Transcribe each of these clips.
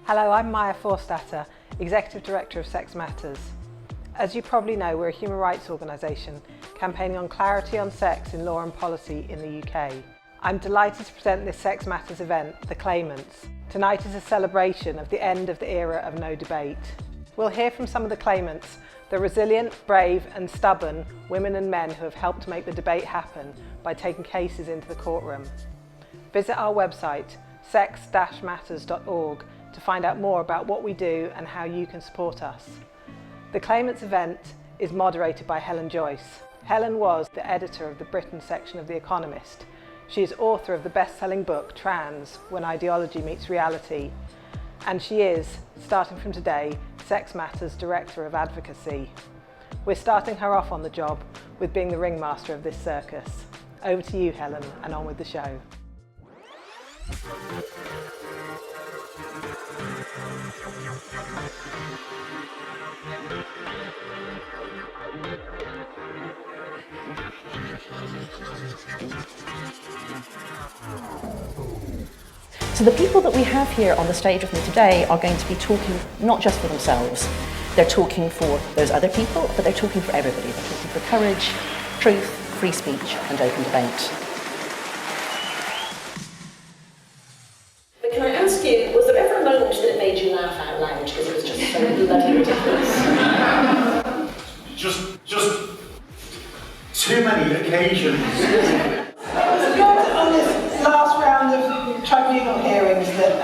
Hello, I'm Maya Forstatter, Executive Director of Sex Matters. As you probably know, we're a human rights organisation campaigning on clarity on sex in law and policy in the UK. I'm delighted to present this Sex Matters event, The Claimants. Tonight is a celebration of the end of the era of no debate. We'll hear from some of the claimants, the resilient, brave and stubborn women and men who have helped to make the debate happen by taking cases into the courtroom. Visit our website, sex-matters.org, to find out more about what we do and how you can support us. The Claimants event is moderated by Helen Joyce. Helen was the editor of the Britain section of The Economist. She is author of the best-selling book Trans, When Ideology Meets Reality, and she is, starting from today, Sex Matters Director of Advocacy. We're starting her off on the job with being the ringmaster of this circus. Over to you, Helen, and on with the show. So the people that we have here on the stage with me today are going to be talking not just for themselves, they're talking for those other people, but they're talking for everybody. They're talking for courage, truth, free speech and open debate. But can I ask you, was there ever a moment that it made you laugh out loud because it was just so bloody ridiculous? Just too many occasions. It was good on this last round of tribunal hearings that,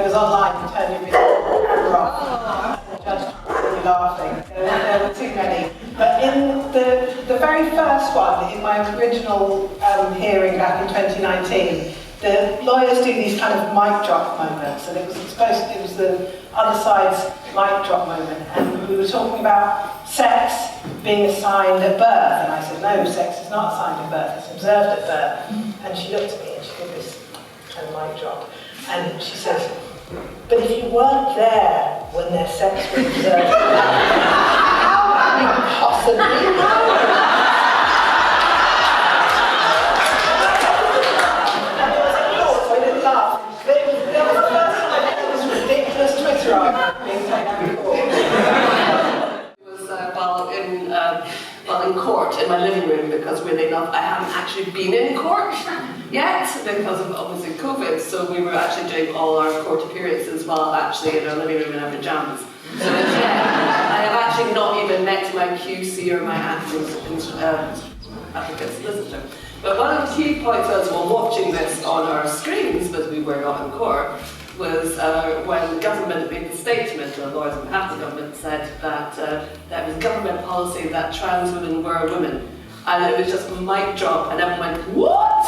was online and turned your video off. The judge was really laughing. There were too many. But in the very first one, in my original hearing back in 2019, the lawyers do these kind of mic drop moments, and it was the other side's mic drop moment, and we were talking about sex being assigned at birth, and I said, no, sex is not assigned at birth, it's observed at birth. And she looked at me and she did this kind of mic drop, and she said, but if you weren't there when their sex was observed, how could you possibly know? In court in my living room, because weirdly enough I hadn't actually been in court yet because of obviously COVID, so we were actually doing all our court appearances while actually in our living room in our pajamas. So I have actually not even met my QC or my advocates solicitor. But one of the key points as well watching this on our screens, because we were not in court, was when the government made the statement, the lawyers on behalf of the government said that that was government policy that trans women were women. And it was just a mic drop and everyone went, what?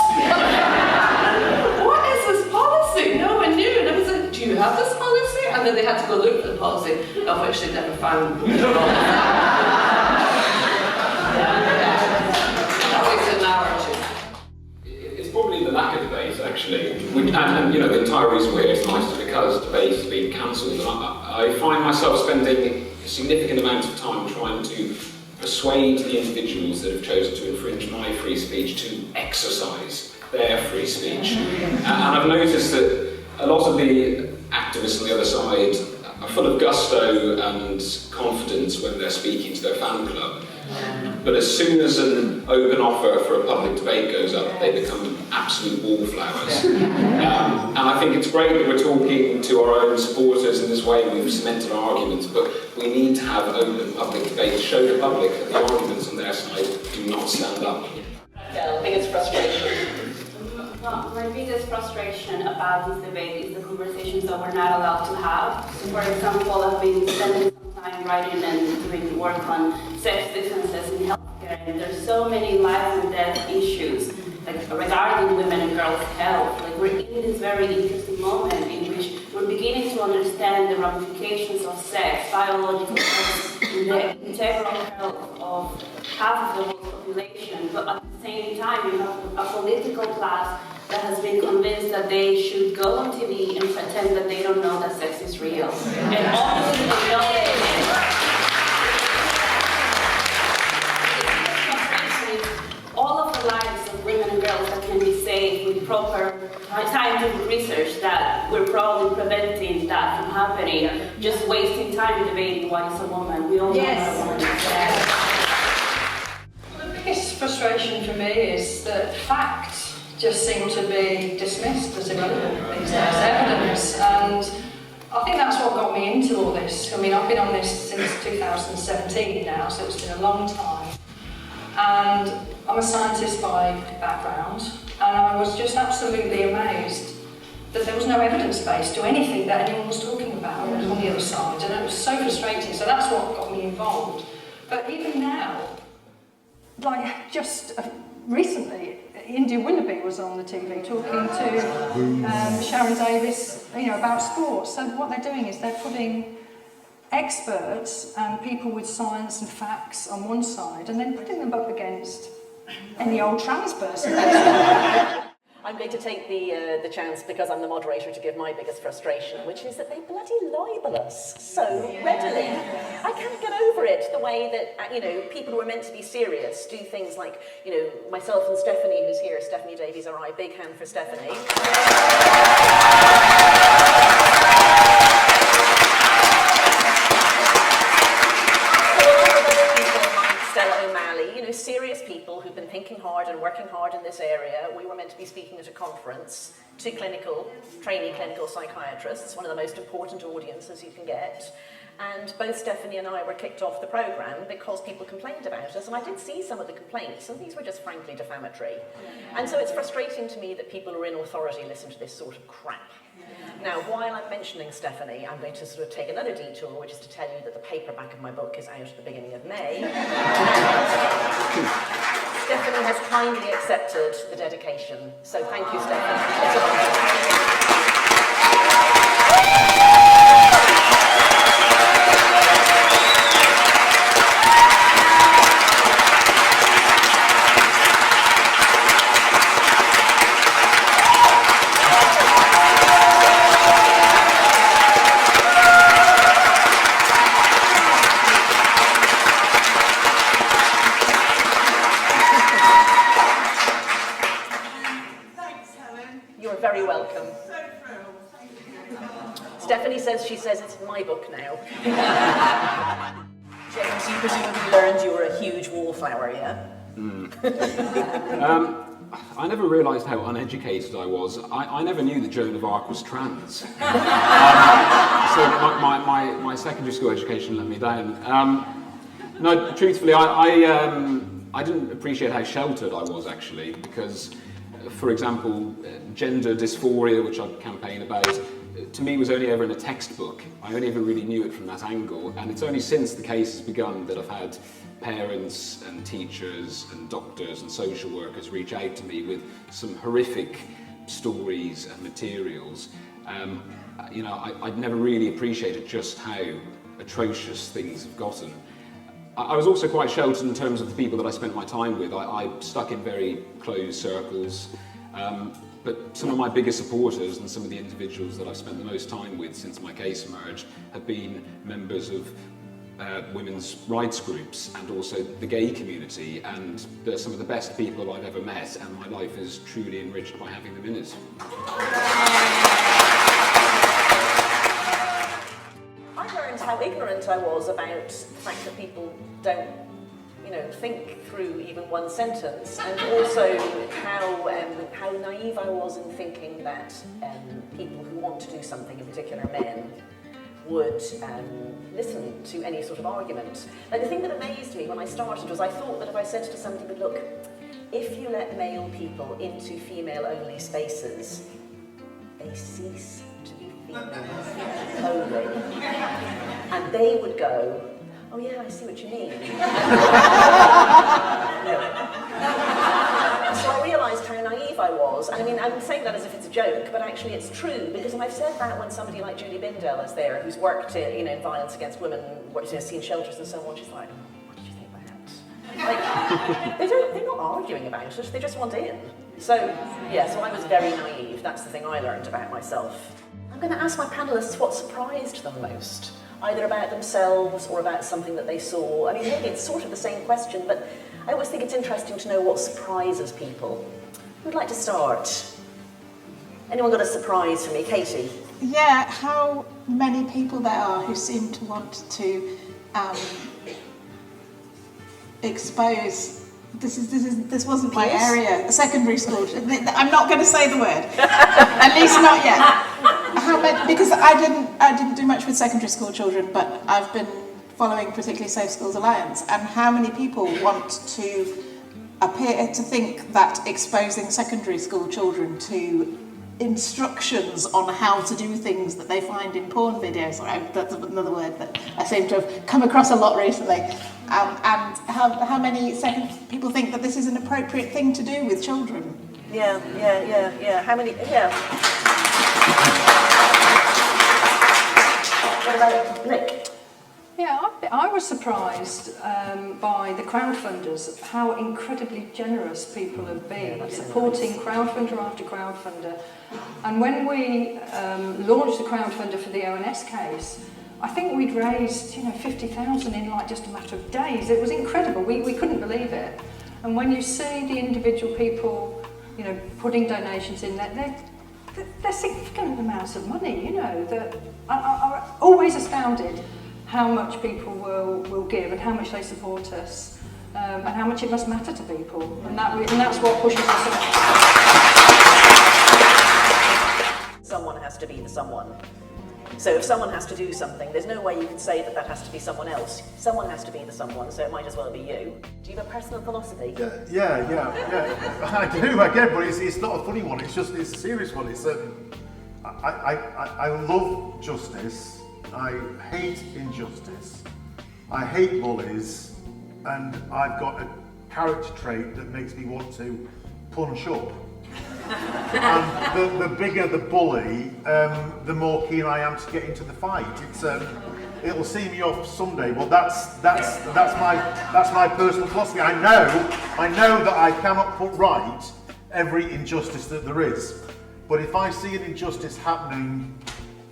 What is this policy? No one knew. And I was like, do you have this policy? And then they had to go look for the policy, of which they never found. That was an hour or two. Probably the lack of debate, actually, and the entire reason we're here tonight is because debate has been cancelled. And I find myself spending a significant amount of time trying to persuade the individuals that have chosen to infringe my free speech to exercise their free speech. And I've noticed that a lot of the activists on the other side are full of gusto and confidence when they're speaking to their fan club. But as soon as an open offer for a public debate goes up, they become absolute wallflowers. And I think it's great that we're talking to our own supporters in this way, we've cemented our arguments, but we need to have open public debate to show the public that the arguments on their side do not stand up. Yeah, I think it's frustration. Well, my biggest frustration about this debate is the conversations that we're not allowed to have. For example, I've been spending some time writing and doing work on sex differences in healthcare, and there's so many life and death issues regarding women and girls' health. We're in this very interesting moment in which we're beginning to understand the ramifications of sex, biological health, and the integral health of half of the whole population. But at the same time, you have a political class that has been convinced that they should go on TV and pretend that they don't know that sex is real. And obviously they know that it is. All of the lives of women and girls that can be saved with proper scientific research, that we're probably preventing that from happening. Just wasting time debating what is a woman. We all know what a woman is. The biggest frustration for me is that facts just seem to be dismissed as irrelevant these days, evidence, and I think that's what got me into all this. I mean, I've been on this since 2017 now, so it's been a long time. And I'm a scientist by background, and I was just absolutely amazed that there was no evidence base to anything that anyone was talking about on the other side, and it was so frustrating. So that's what got me involved. But even now, like just recently, India Willoughby was on the TV talking to Sharon Davis, about sports. So what they're doing is they're putting experts and people with science and facts on one side, and then putting them up against any old trans person. I'm going to take the chance, because I'm the moderator, to give my biggest frustration, which is that they bloody libel us so readily. I can't get over it, the way that, people who are meant to be serious do things like, myself and Stephanie, who's here, Stephanie Davies, R.I., big hand for Stephanie. Serious people who've been thinking hard and working hard in this area. We were meant to be speaking at a conference to trainee clinical psychiatrists, one of the most important audiences you can get. And both Stephanie and I were kicked off the programme because people complained about us, and I did see some of the complaints, and these were just frankly defamatory. And so it's frustrating to me that people who are in authority listen to this sort of crap. Now, while I'm mentioning Stephanie, I'm going to sort of take another detour, which is to tell you that the paperback of my book is out at the beginning of May. Stephanie has kindly accepted the dedication, so thank you, Stephanie. She says it's my book now. James, you presumably learned you were a huge wallflower, yeah? I never realised how uneducated I was. I never knew that Joan of Arc was trans. So my secondary school education let me down. No, truthfully, I didn't appreciate how sheltered I was, actually, because, for example, gender dysphoria, which I campaign about, to me was only ever in a textbook. I only ever really knew it from that angle, and it's only since the case has begun that I've had parents and teachers and doctors and social workers reach out to me with some horrific stories and materials. I'd never really appreciated just how atrocious things have gotten. I was also quite sheltered in terms of the people that I spent my time with. I stuck in very closed circles. But some of my biggest supporters and some of the individuals that I've spent the most time with since my case emerged have been members of women's rights groups and also the gay community, and they're some of the best people I've ever met, and my life is truly enriched by having them in it. I learned how ignorant I was about the fact that people don't think through even one sentence, and also how naive I was in thinking that people who want to do something, in particular men, would listen to any sort of argument. Like, the thing that amazed me when I started was I thought that if I said to somebody, but look, if you let male people into female-only spaces, they cease to be females only. And they would go, oh yeah, I see what you mean. So I realised how naive I was. And I mean, I'm saying that as if it's a joke, but actually it's true, because I've said that when somebody like Julie Bindell is there, who's worked in violence against women, seen shelters and so on, she's like, what did you think about that? Like, they're not arguing about it, they just want in. So, yeah, so I was very naive. That's the thing I learned about myself. I'm going to ask my panellists what surprised them most, either about themselves or about something that they saw. I mean, maybe it's sort of the same question, but I always think it's interesting to know what surprises people. Who'd like to start? Anyone got a surprise for me? Katie? Yeah, how many people there are who seem to want to expose. This wasn't my area. Secondary school. I'm not going to say the word. At least not yet. How many? Because I didn't do much with secondary school children, but I've been following particularly Safe Schools Alliance. And how many people want to appear to think that exposing secondary school children to instructions on how to do things that they find in porn videos, or that's another word that I seem to have come across a lot recently, and how many people think that this is an appropriate thing to do with children? Yeah. How many? Yeah. What about Nick? Yeah, I was surprised by the crowdfunders, how incredibly generous people have been, supporting crowdfunder after crowdfunder. And when we launched the crowdfunder for the ONS case, I think we'd raised 50,000 in like just a matter of days. It was incredible. We couldn't believe it. And when you see the individual people, putting donations in, they're significant amounts of money. That I'm always astounded how much people will give and how much they support us, and how much it must matter to people, and that's what pushes us on. Someone has to be the someone. So if someone has to do something, there's no way you can say that has to be someone else. Someone has to be the someone, so it might as well be you. Do you have a personal philosophy? Yeah. I do, again, but it's not a funny one. It's a serious one. It's I love justice. I hate injustice. I hate bullies, and I've got a character trait that makes me want to punch up. And the bigger the bully, the more keen I am to get into the fight. It'll see me off someday, but that's my personal philosophy. I know that I cannot put right every injustice that there is, but if I see an injustice happening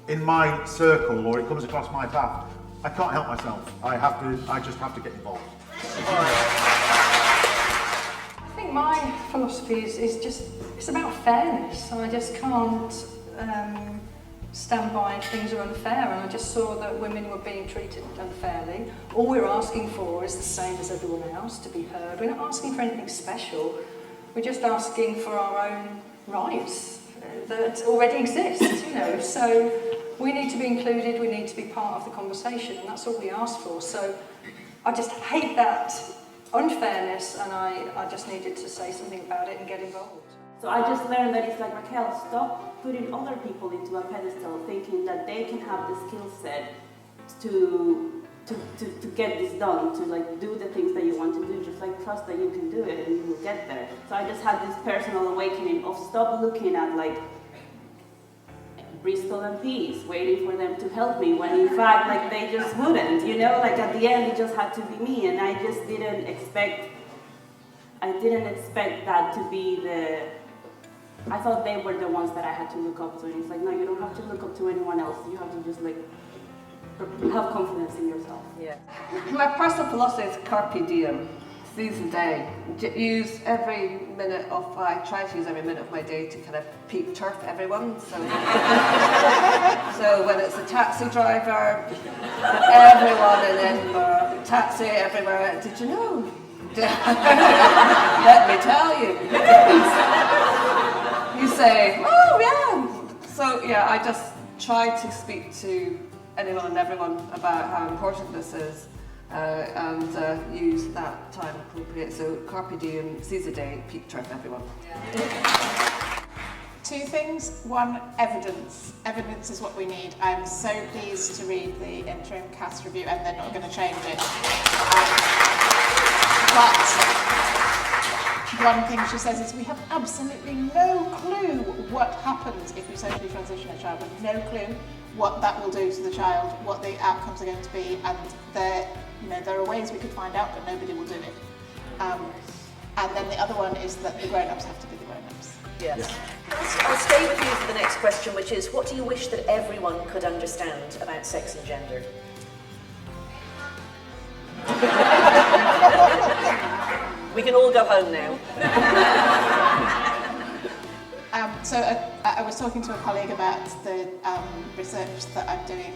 in my circle or it comes across my path, I can't help myself. I just have to get involved. I think my philosophy is it's about fairness. I just can't stand by if things are unfair, and I just saw that women were being treated unfairly. All we're asking for is the same as everyone else, to be heard. We're not asking for anything special. We're just asking for our own rights that already exist, so we need to be included, we need to be part of the conversation, and that's all we ask for. So I just hate that unfairness, and I just needed to say something about it and get involved. So I just learned that it's like, Raquel, stop putting other people into a pedestal, thinking that they can have the skill set to get this done, to do the things that you want to do. Just trust that you can do it and you will get there. So I just had this personal awakening of stop looking at Bristol and Peace, waiting for them to help me, when in fact they just wouldn't, at the end it just had to be me, and I just didn't expect that to be I thought they were the ones that I had to look up to, and it's no, you don't have to look up to anyone else, you have to just have confidence in yourself. Yeah. My personal philosophy is carpe diem, seize the day. I try to use every minute of my day to kind of peep turf everyone. So, so when it's a taxi driver, everyone in Edinburgh, taxi everywhere, did you know? Let me tell you. You say, oh yeah. So yeah, I just try to speak to anyone and everyone about how important this is, and use that time appropriate. So carpe diem, seize the day, peep turf everyone. Two things. One, evidence. Evidence is what we need. I'm so pleased to read the interim cast review, and they're not going to change it. But one thing she says is we have absolutely no clue what happens if you socially transition a child. We have no clue what that will do to the child, what the outcomes are going to be, and there are ways we could find out, but nobody will do it. And then the other one is that the grown-ups have to be the grown-ups. Yes. I'll stay with you for the next question, which is, what do you wish that everyone could understand about sex and gender? We can all go home now. I was talking to a colleague about the research that I'm doing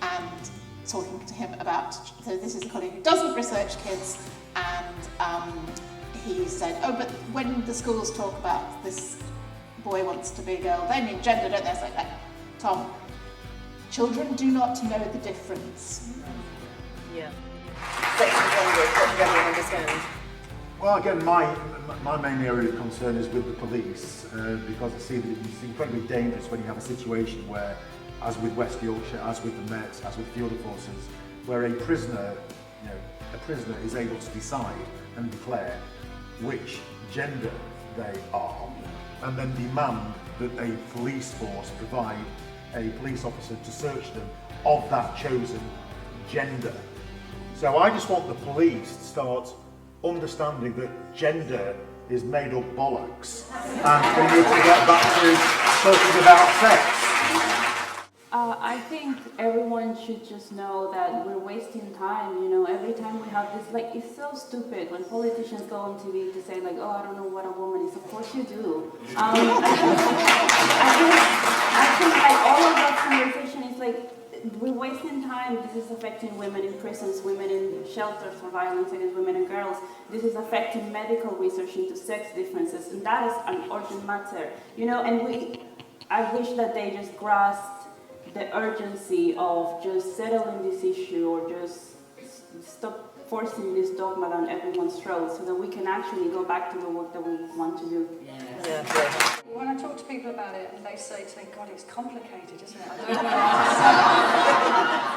and talking to him about, so this is a colleague who doesn't research kids, and he said, oh, but when the schools talk about this boy wants to be a girl, they mean gender, don't they? I was like, Tom, children do not know the difference. Yeah. Sex and gender, what does everyone understand? Well, again, my main area of concern is with the police, because I see that it's incredibly dangerous when you have a situation where, as with West Yorkshire, as with the Met, as with the other forces, where a prisoner is able to decide and declare which gender they are, and then demand that a police force provide a police officer to search them of that chosen gender. So I just want the police to start understanding that gender is made up bollocks, and we need to get back to talking about sex. I think everyone should just know that we're wasting time, you know, every time we have this, like, it's so stupid when politicians go on TV to say, like, oh, I don't know what a woman is. Of course you do. I think like all of that conversation is like, we're wasting time. This is affecting women in prisons, women in shelters for violence against women and girls. This is affecting medical research into sex differences, and that is an urgent matter, you know, and I wish that they just grasped the urgency of just settling this issue, or just stop forcing this dogma down everyone's throat, so that we can actually go back to the work that we want to do. Yeah. When I talk to people about it, and they say to me, God, it's complicated, isn't it? I don't know what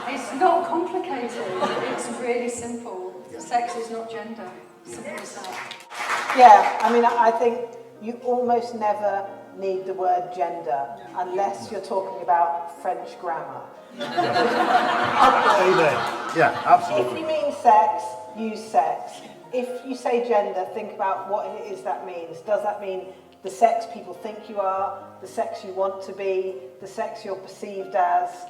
to say. It's not complicated. It's really simple. Sex is not gender. Simple as that. Yeah, I mean, I think you almost never need the word gender unless you're talking about French grammar. Yeah, absolutely. If you mean sex, use sex. If you say gender, think about what it is that means. Does that mean the sex people think you are, the sex you want to be, the sex you're perceived as,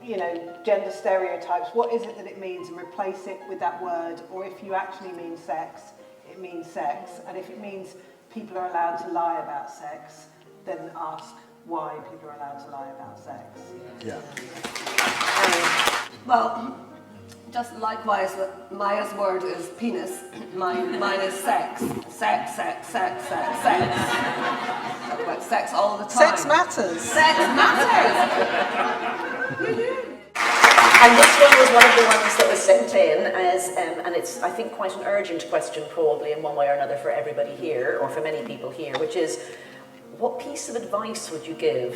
you know, gender stereotypes? What is it that it means, and replace it with that word? Or if you actually mean sex, it means sex. And if it means people are allowed to lie about sex, then ask why people are allowed to lie about sex. Yeah. Well, just likewise, Maya's word is penis, mine is sex. Sex. Talk about sex all the time. Sex matters. Sex matters. And this one was one of the ones that was sent in as, and it's, I think, quite an urgent question probably in one way or another for everybody here, or for many people here, which is, what piece of advice would you give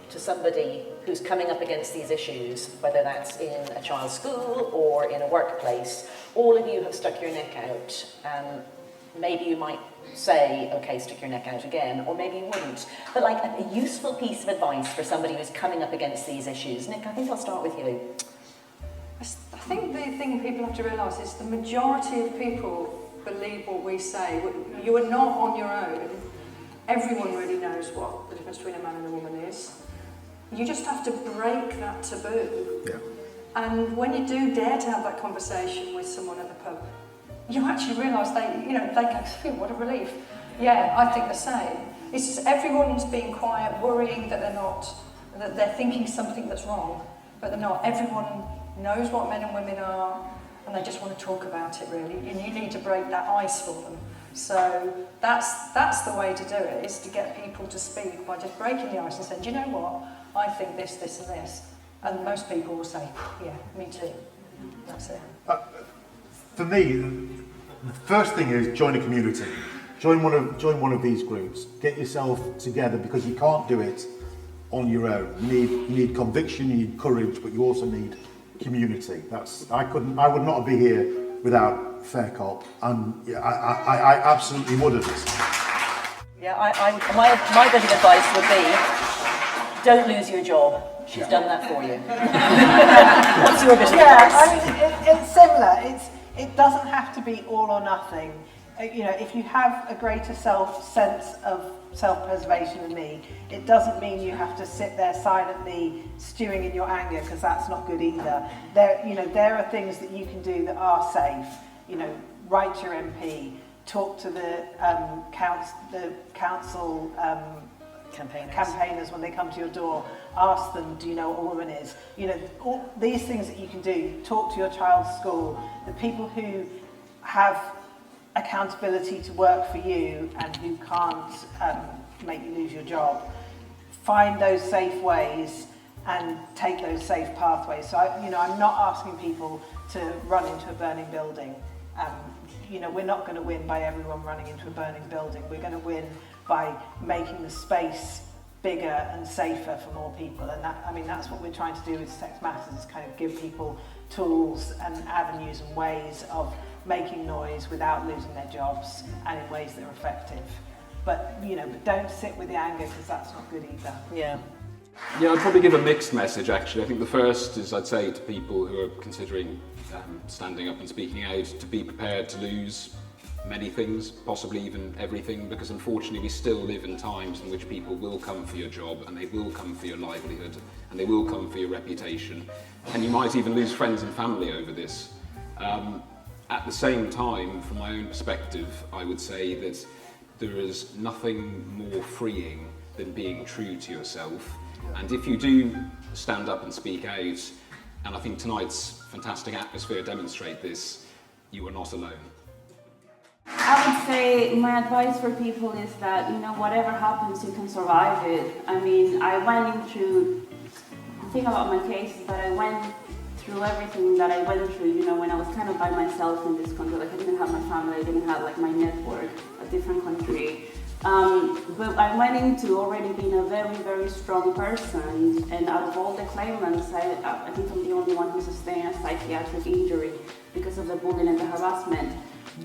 to somebody who's coming up against these issues, whether that's in a child's school or in a workplace? All of you have stuck your neck out, and maybe you might say, okay, stick your neck out again, or maybe you wouldn't. But like a useful piece of advice for somebody who's coming up against these issues. Nick, I think I'll start with you. I think the thing people have to realise is the majority of people believe what we say. You are not on your own. Everyone really knows what the difference between a man and a woman is. You just have to break that taboo. Yeah. And when you do dare to have that conversation with someone at the pub, you actually realise they go, phew, what a relief. Yeah, I think the same. It's just everyone's being quiet, worrying that they're thinking something that's wrong, but they're not. Everyone knows what men and women are, and they just want to talk about it, really. And you need to break that ice for them. So that's the way to do it, is to get people to speak by just breaking the ice and saying, do you know what? I think this, this and this. And most people will say, yeah, me too. That's it. For me, the first thing is join a community. Join one of these groups. Get yourself together, because you can't do it on your own. You need conviction, you need courage, but you also need community. I would not be here without Fair Cop, and yeah, I absolutely wouldn't. Yeah, my bit of advice would be, don't lose your job. She's done that for you. What's your bit of advice? Yeah, I mean, it's similar. It doesn't have to be all or nothing. You know, if you have a greater sense of self-preservation than me, it doesn't mean you have to sit there silently stewing in your anger, because that's not good either. There are things that you can do that are safe. You know, write your MP, talk to the council campaigners when they come to your door, ask them, do you know what a woman is? You know, all these things that you can do, talk to your child's school, the people who have accountability to work for you and who can't make you lose your job. Find those safe ways and take those safe pathways. So, I'm not asking people to run into a burning building. We're not going to win by everyone running into a burning building. We're going to win by making the space bigger and safer for more people. And that's what we're trying to do with Sex Matters, is kind of give people tools and avenues and ways of making noise without losing their jobs and in ways that are effective. But don't sit with the anger, because that's not good either. Yeah. Yeah, I'd probably give a mixed message, actually. I think the first is, I'd say to people who are considering standing up and speaking out, to be prepared to lose many things, possibly even everything, because unfortunately we still live in times in which people will come for your job, and they will come for your livelihood, and they will come for your reputation, and you might even lose friends and family over this. At the same time, from my own perspective, I would say that there is nothing more freeing than being true to yourself. And if you do stand up and speak out, and I think tonight's fantastic atmosphere demonstrate this, you are not alone. I would say my advice for people is that, whatever happens, you can survive it. I mean, I went into, the thing about my case is that I went through everything that I went through, when I was kind of by myself in this country. Like, I didn't have my family, I didn't have my network, a different country. But I went into already being a very, very strong person, and out of all the claimants, I think I'm the only one who sustained a psychiatric injury because of the bullying and the harassment.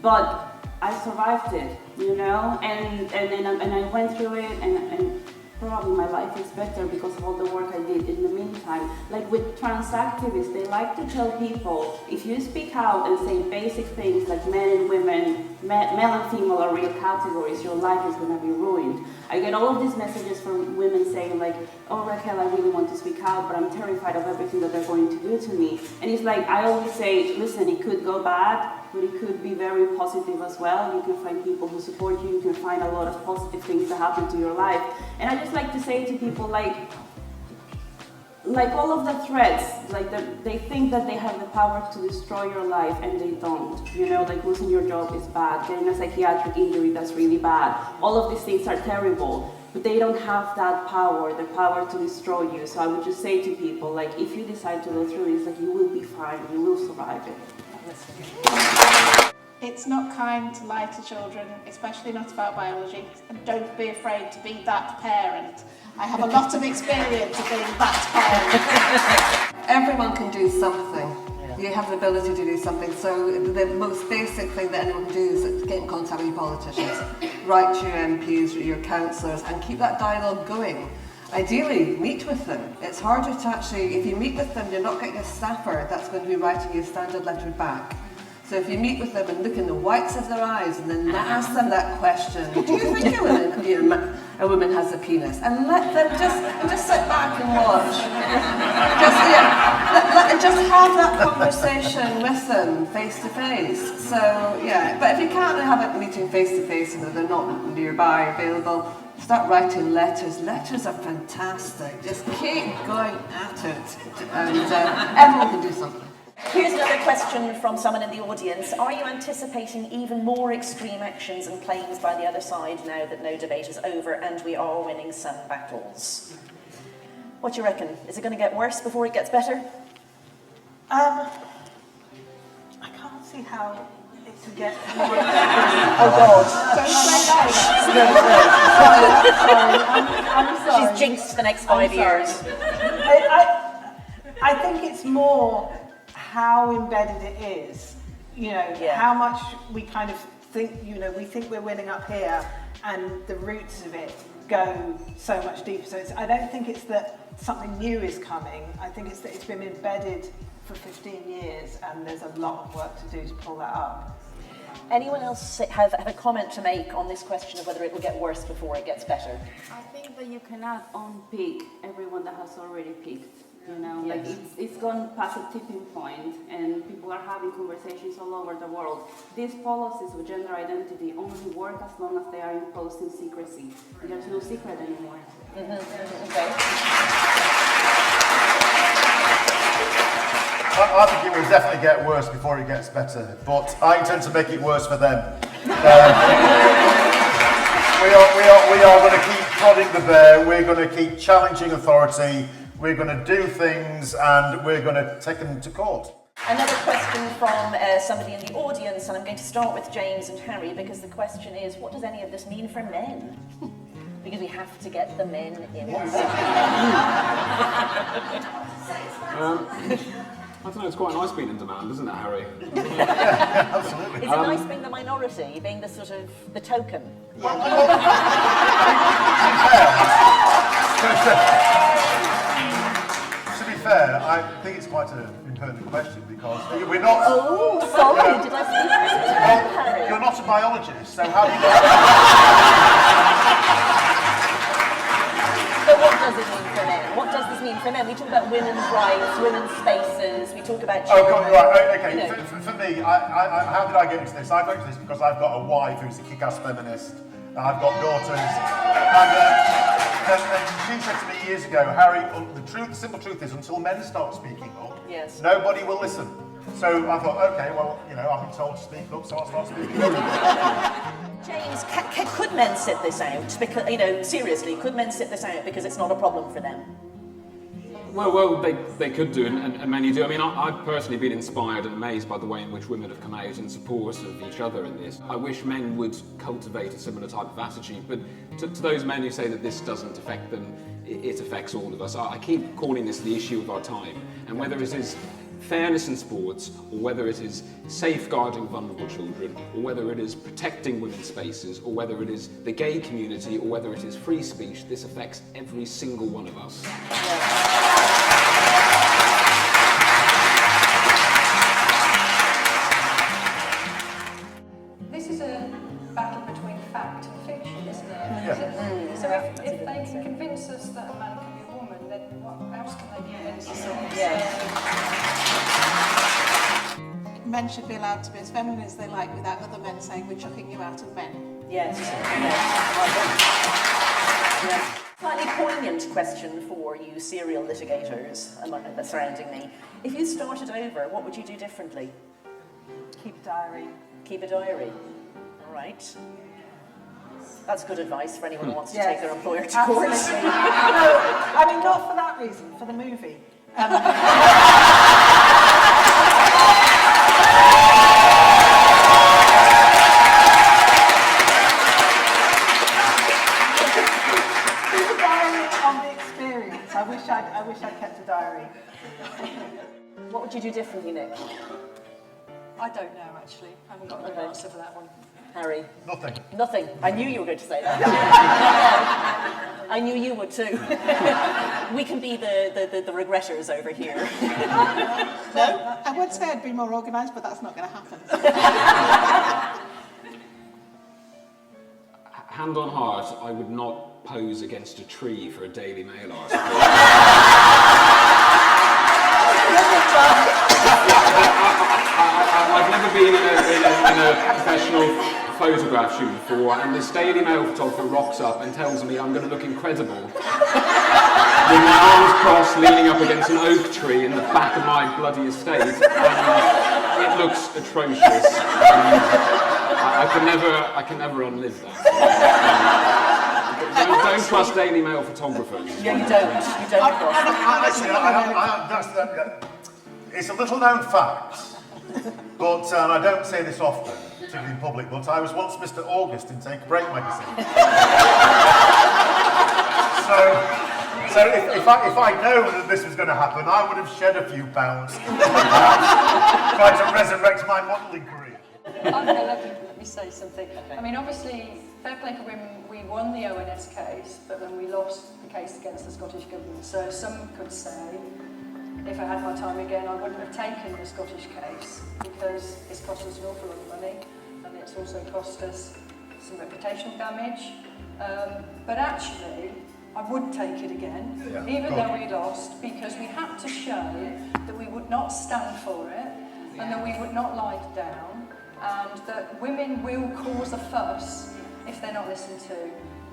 But I survived it, and I went through it, and probably my life is better because of all the work I did in the meantime. Like with trans activists, they like to tell people, if you speak out and say basic things like men and women, male and female are real categories, your life is going to be ruined. I get all of these messages from women saying like, oh Raquel, I really want to speak out, but I'm terrified of everything that they're going to do to me. And it's like, I always say, listen, it could go bad, but it could be very positive as well. You can find people who support you, you can find a lot of positive things that happen to your life. And I just like to say to people, like all of the threats, they think that they have the power to destroy your life, and they don't. Like losing your job is bad, getting a psychiatric injury, that's really bad. All of these things are terrible, but they don't have that power, the power to destroy you. So I would just say to people, like, if you decide to go through this, like, you will be fine, you will survive it. It's not kind to lie to children, especially not about biology, and don't be afraid to be that parent. I have a lot of experience of being that parent. Everyone can do something. You have the ability to do something. So the most basic thing that anyone can do is get in contact with your politicians, write to your MPs, your councillors, and keep that dialogue going. Ideally, meet with them. It's harder to actually, if you meet with them, you're not getting a staffer that's going to be writing you a standard letter back. So if you meet with them and look in the whites of their eyes and then ask them that question, do you think a woman has a penis? And let them just sit back and watch. Just have that conversation with them face to face. So yeah, but if you can't have a meeting face to face and they're not nearby available, start writing letters. Letters are fantastic. Just keep going at it, and everyone can do something. Here's another question from someone in the audience. Are you anticipating even more extreme actions and claims by the other side now that no debate is over and we are winning some battles? What do you reckon? Is it going to get worse before it gets better? I can't see how it can get more. Oh God. I'm sorry. She's jinxed the next 5 years. I think it's more how embedded it is, how much we kind of think, we think we're winning up here, and the roots of it go so much deeper. So I don't think it's that something new is coming. I think it's that it's been embedded for 15 years, and there's a lot of work to do to pull that up. Anyone else have a comment to make on this question of whether it will get worse before it gets better? I think that you cannot unpick everyone that has already picked. You know, Yes. like it's gone past a tipping point, and people are having conversations all over the world. These policies with gender identity only work as long as they are imposed in secrecy. And there's no secret anymore. Okay. I think it will definitely get worse before it gets better, but I intend to make it worse for them. We are going to keep prodding the bear, we're going to keep challenging authority, we're going to do things, and we're going to take them to court. Another question from somebody in the audience, and I'm going to start with James and Harry, because the question is, what does any of this mean for men? Because we have to get the men in. I don't know, it's quite nice being in demand, isn't it, Harry? Absolutely. Is it nice being the minority, being the sort of the token? To be fair, I think it's quite an impertinent question because we're not. Oh, sorry, did I speak to Harry? You're not a biologist, so how do you know? But what does it mean for men? What does this mean for men? We talk about women's rights, women's spaces, we talk about children. Oh, God, right, okay. You know. For me, how did I get into this? I got into this because I've got a wife who's a kick-ass feminist, and I've got daughters, and she said to me years ago, Harry, the simple truth is, until men start speaking up, Yes. nobody will listen. So I thought, okay, well, I've been told to speak up, so I'll start speaking up. James, could men sit this out? Because, seriously, could men sit this out because it's not a problem for them? Well, they could do, and many do. I mean, I've personally been inspired and amazed by the way in which women have come out in support of each other in this. I wish men would cultivate a similar type of attitude, but to those men who say that this doesn't affect them, it affects all of us. I keep calling this the issue of our time, and whether it is fairness in sports, or whether it is safeguarding vulnerable children, or whether it is protecting women's spaces, or whether it is the gay community, or whether it is free speech, this affects every single one of us. This is a battle between fact and fiction, isn't it? Yeah. So if they can convince us that a man can be a woman, then what else can they convince us of? Men should be allowed to be as feminine as they like without other men saying we're chucking you out of men. Yes. Yes. Slightly poignant question for you serial litigators surrounding me. If you started over, what would you do differently? Keep a diary. Keep a diary. All right. That's good advice for anyone who wants to Yes. take their employer to court. Absolutely. No, I mean, not for that reason, for the movie. Keep a diary on the experience. I wish I'd kept a diary. What would you do differently, Nick? I don't know, actually. I haven't got a good answer for that one. Harry? Nothing. Nothing. I knew you were going to say that. I knew you would too. We can be the regretters over here. No, I would say I'd be more organised, but that's not going to happen. Hand on heart, I would not pose against a tree for a Daily Mail article. I've never been in a professional photograph shoot before, and this Daily Mail photographer rocks up and tells me I'm going to look incredible with my arms crossed, leaning up against an oak tree in the back of my bloody estate. It looks atrocious. I can never unlive that. Don't trust Daily Mail photographers. Yeah, you don't. You don't trust. It's a little known fact, but and I don't say this often, particularly in public, but I was once Mr. August in Take a Break magazine. so if I'd known that this was going to happen, I would have shed a few pounds, tried to resurrect my modelling career. Let me say something. I mean, obviously, fair play for women, we won the ONS case, but then we lost the case against the Scottish Government. So some could say, if I had my time again, I wouldn't have taken the Scottish case because it's cost us an awful lot of money and it's also cost us some reputational damage. But actually, I would take it again, even though we lost, because we had to show that we would not stand for it, and that we would not lie down, and that women will cause a fuss if they're not listened to.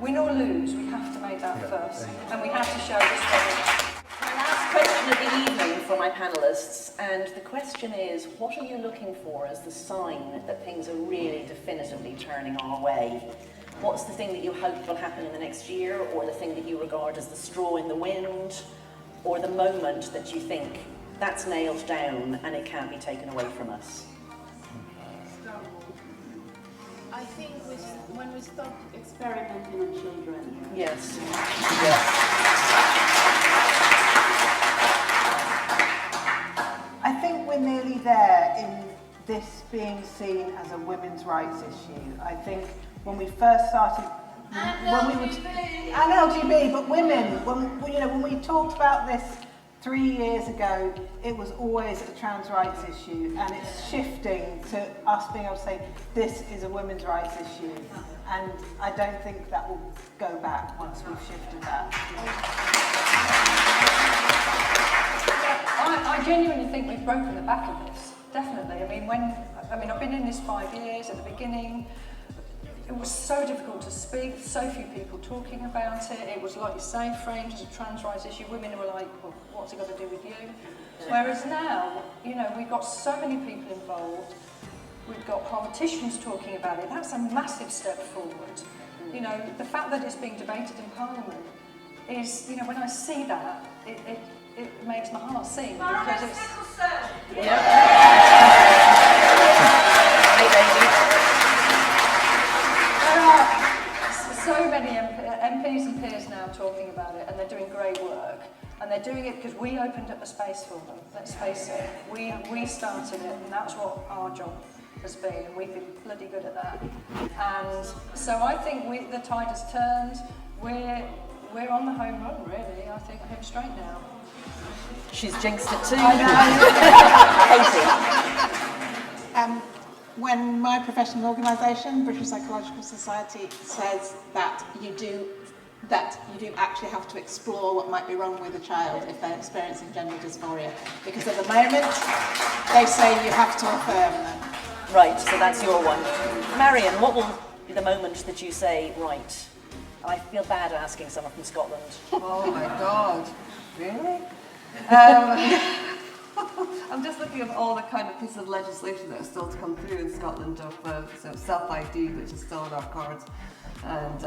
Win or lose, we have to make that fuss, and we have to show respect. My last question of the evening for my panellists, and the question is, what are you looking for as the sign that things are really definitively turning our way? What's the thing that you hope will happen in the next year, or the thing that you regard as the straw in the wind, or the moment that you think that's nailed down and it can't be taken away from us? I think when we stop experimenting on children. Yes. I think we're nearly there in this being seen as a women's rights issue. I think when we first started, and LGBT, but women, when we talked about this 3 years ago, it was always a trans rights issue, and it's shifting to us being able to say this is a women's rights issue, and I don't think that will go back once we've shifted that. I genuinely think we've broken the back of this, definitely. I mean, I've been in this 5 years. At the beginning, it was so difficult to speak, so few people talking about it. It was, like you say, framed as a trans rights issue. Women were like, well, what's it got to do with you? Whereas now, we've got so many people involved. We've got politicians talking about it. That's a massive step forward. The fact that it's being debated in Parliament is, when I see that, it makes my heart sing, because it's... There are so many MPs and peers now talking about it, and they're doing great work, and they're doing it because we opened up the space for them. Let's face it, we started it, and that's what our job has been, and we've been bloody good at that. And so I think the tide has turned. We're on the home run, really. I think home straight now. She's jinxed it too. When my professional organisation, British Psychological Society, says that you do actually have to explore what might be wrong with a child if they're experiencing gender dysphoria, because at the moment they say you have to affirm them. Right, so that's your one. Marion, what will be the moment that you say, right? I feel bad asking someone from Scotland. Oh my God, really? I'm just looking at all the kind of pieces of legislation that are still to come through in Scotland of self-ID, which is still on our cards, and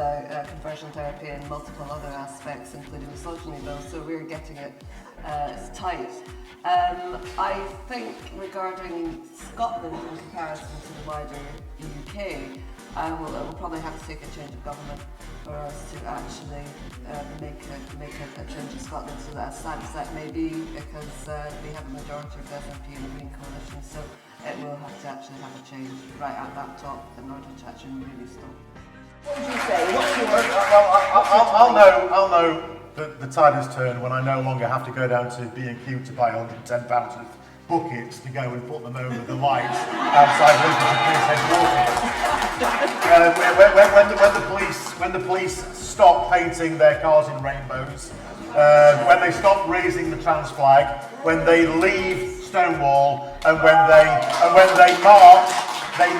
conversion therapy and multiple other aspects, including misogyny bills, so we're getting it tight. I think regarding Scotland in comparison to the wider UK, we'll probably have to take a change of government for us to actually make a change in Scotland, so that as sad as that may be, because they have a majority of the SNP in the Green Coalition, so it will have to actually have a change right at that top in order to actually really stop. What would you say? What's your... I'll know that the tide has turned when I no longer have to go down to B&Q to buy £110 worth of buckets to go and put them over the lights outside when the police stop painting their cars in rainbows, when they stop raising the trans flag, when they leave Stonewall, and when they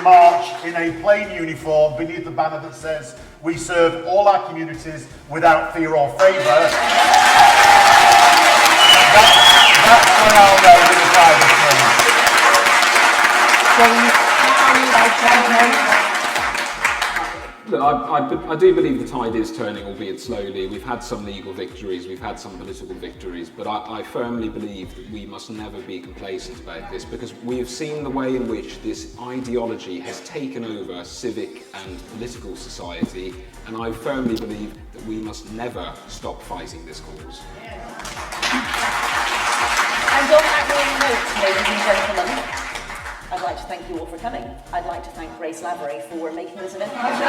march in a plain uniform beneath the banner that says, "We serve all our communities without fear or favour." That's when I'll know that the tide has turned. Look, I do believe the tide is turning, albeit slowly. We've had some legal victories, we've had some political victories, but I firmly believe that we must never be complacent about this, because we have seen the way in which this ideology has taken over civic and political society, and I firmly believe that we must never stop fighting this cause. And on that really note, ladies and gentlemen, I'd like to thank you all for coming. I'd like to thank Grace Lavery for making this event possible.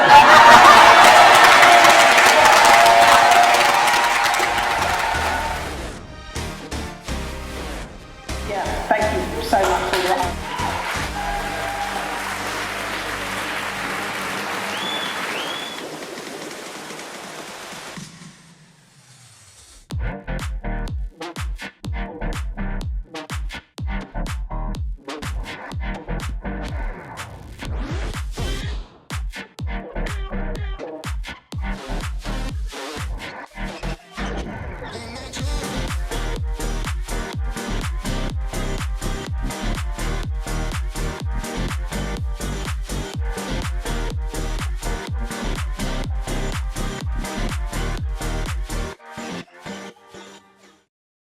Yeah, thank you so much for that.